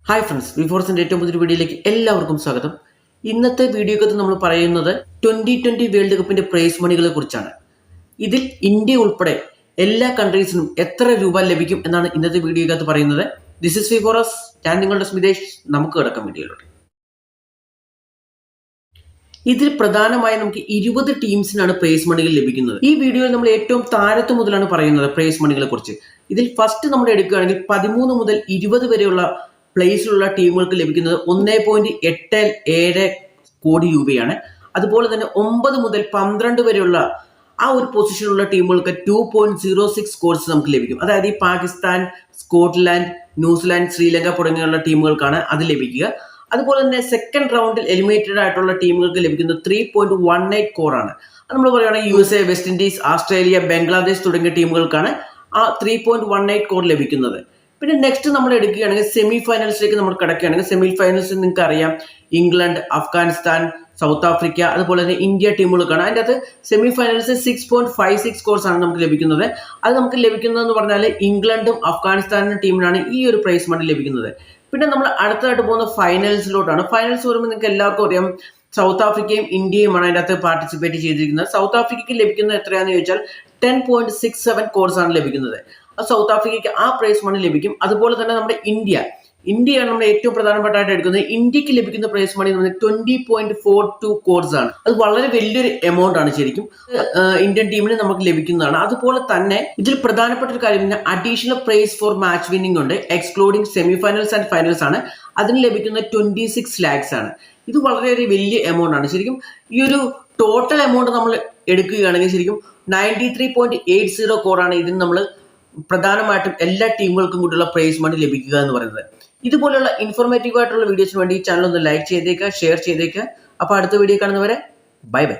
Hi friends, വിഫോർസിന്റെ ഏറ്റവും പുതിയ വീഡിയോയിലേക്ക് എല്ലാവർക്കും സ്വാഗതം. ഇന്നത്തെ വീഡിയോക്കകത്ത് നമ്മൾ പറയുന്നത് 2020 വേൾഡ് കപ്പിന്റെ പ്രൈസ് മണികളെ കുറിച്ചാണ്. ഇതിൽ ഇന്ത്യ ഉൾപ്പെടെ എല്ലാ കൺട്രീസിനും എത്ര രൂപ ലഭിക്കും എന്നാണ് ഇന്നത്തെ വീഡിയോക്കകത്ത് പറയുന്നത്. ദിസ് ഇസ് വിഫോറസ്, ഞാൻ നിങ്ങളുടെ സ്മിതേഷ്. നമുക്ക് കിടക്കാം വീഡിയോയിലോട്ട്. ഇതിൽ പ്രധാനമായും നമുക്ക് 20 ടീംസിനാണ് പ്രൈസ് മണികൾ ലഭിക്കുന്നത്. ഈ വീഡിയോയിൽ നമ്മൾ ഏറ്റവും താഴത്തു മുതലാണ് പറയുന്നത് പ്രൈസ് മണികളെ കുറിച്ച്. ഇതിൽ ഫസ്റ്റ് നമ്മൾ എടുക്കുകയാണെങ്കിൽ 13 മുതൽ 20 വരെയുള്ള പ്ലേസിലുള്ള ടീമുകൾക്ക് ലഭിക്കുന്നത് 1.87 കോടി രൂപയാണ്. അതുപോലെ തന്നെ 9 മുതൽ 12 വരെയുള്ള ആ ഒരു പൊസിഷനിലുള്ള ടീമുകൾക്ക് 2.06 കോഴ്സ് നമുക്ക് ലഭിക്കും. അതായത് ഈ പാകിസ്ഥാൻ, സ്കോട്ട്ലാൻഡ്, ന്യൂസിലാൻഡ്, ശ്രീലങ്ക തുടങ്ങിയുള്ള ടീമുകൾക്കാണ് അത് ലഭിക്കുക. അതുപോലെ തന്നെ സെക്കൻഡ് റൗണ്ടിൽ എലിമിനേറ്റഡ് ആയിട്ടുള്ള ടീമുകൾക്ക് ലഭിക്കുന്നത് 3.18 കോറാണ്. അത് നമ്മൾ പറയുകയാണെങ്കിൽ USA, west Indies, Australia, Bangladesh തുടങ്ങിയ ടീമുകൾക്കാണ് ആ 3.18 കോർ ലഭിക്കുന്നത്. പിന്നെ നെക്സ്റ്റ് നമ്മൾ എടുക്കുകയാണെങ്കിൽ സെമി ഫൈനൽസിലേക്ക് നമ്മൾ കിടക്കുകയാണെങ്കിൽ സെമി ഫൈനൽസിൽ നിങ്ങൾക്ക് അറിയാം ഇംഗ്ലണ്ട്, അഫ്ഗാനിസ്ഥാൻ, സൗത്ത് ആഫ്രിക്ക, അതുപോലെ തന്നെ ഇന്ത്യ ടീമുകൾക്കാണ്. അതിൻ്റെ അകത്ത് സെമി ഫൈനൽസ് 6.56 കോഴ്സ് ആണ് നമുക്ക് ലഭിക്കുന്നത്. അത് നമുക്ക് ലഭിക്കുന്നതെന്ന് പറഞ്ഞാൽ ഇംഗ്ലണ്ടും അഫ്ഗാനിസ്ഥാനും ടീമിനാണ് ഈ ഒരു പ്രൈസ് മണി ലഭിക്കുന്നത്. പിന്നെ നമ്മൾ അടുത്തതായിട്ട് പോകുന്ന ഫൈനൽസിലോട്ടാണ്. ഫൈനൽസ് വരുമ്പോൾ നിങ്ങൾക്ക് എല്ലാവർക്കും അറിയാം സൗത്ത് ആഫ്രിക്കയും ഇന്ത്യയുമാണ് അതിൻ്റെ അകത്ത് പാർട്ടിസിപ്പേറ്റ് ചെയ്തിരിക്കുന്നത്. സൗത്ത് ആഫ്രിക്കയ്ക്ക് ലഭിക്കുന്നത് എത്രയാണെന്ന് ചോദിച്ചാൽ 10.67 കോഴ്സ് ആണ് ലഭിക്കുന്നത്. സൗത്ത് ആഫ്രിക്കയ്ക്ക് ആ പ്രൈസ് മണി ലഭിക്കും. അതുപോലെ തന്നെ നമ്മുടെ ഇന്ത്യയാണ് നമ്മുടെ ഏറ്റവും പ്രധാനപ്പെട്ടായിട്ട് എടുക്കുന്നത്. ഇന്ത്യക്ക് ലഭിക്കുന്ന പ്രൈസ് മണി 20.42 കോഴ്സ് ആണ്. അത് വളരെ വലിയൊരു എമൗണ്ട് ആണ് ശരിക്കും ഇന്ത്യൻ ടീമിന് നമുക്ക് ലഭിക്കുന്നതാണ്. അതുപോലെ തന്നെ ഇതിൽ പ്രധാനപ്പെട്ട ഒരു കാര്യം additional prize for match winning ഉണ്ട്, excluding semi finals and finals ആണ്. അതിന് ലഭിക്കുന്ന 26 lakhs ആണ്. ഇത് വളരെ ഒരു വലിയ എമൗണ്ട് ആണ് ശരിക്കും. ഈ ഒരു ടോട്ടൽ എമൗണ്ട് നമ്മൾ എടുക്കുകയാണെങ്കിൽ ശരിക്കും 93.80 കോറാണ് ഇതിന് നമ്മൾ പ്രധാനമായിട്ടും എല്ലാ ടീമുകൾക്കും കൂടിയുള്ള പ്രൈസ് മണി ലഭിക്കുക എന്ന് പറയുന്നത്. ഇതുപോലുള്ള ഇൻഫോർമേറ്റീവ് ആയിട്ടുള്ള വീഡിയോസിന് വേണ്ടി ഈ ചാനൽ ഒന്ന് ലൈക്ക് ചെയ്തേക്കുക, ഷെയർ ചെയ്തേക്കുക. അപ്പോൾ അടുത്ത വീഡിയോ കാണുന്നവരെ ബൈ ബൈ.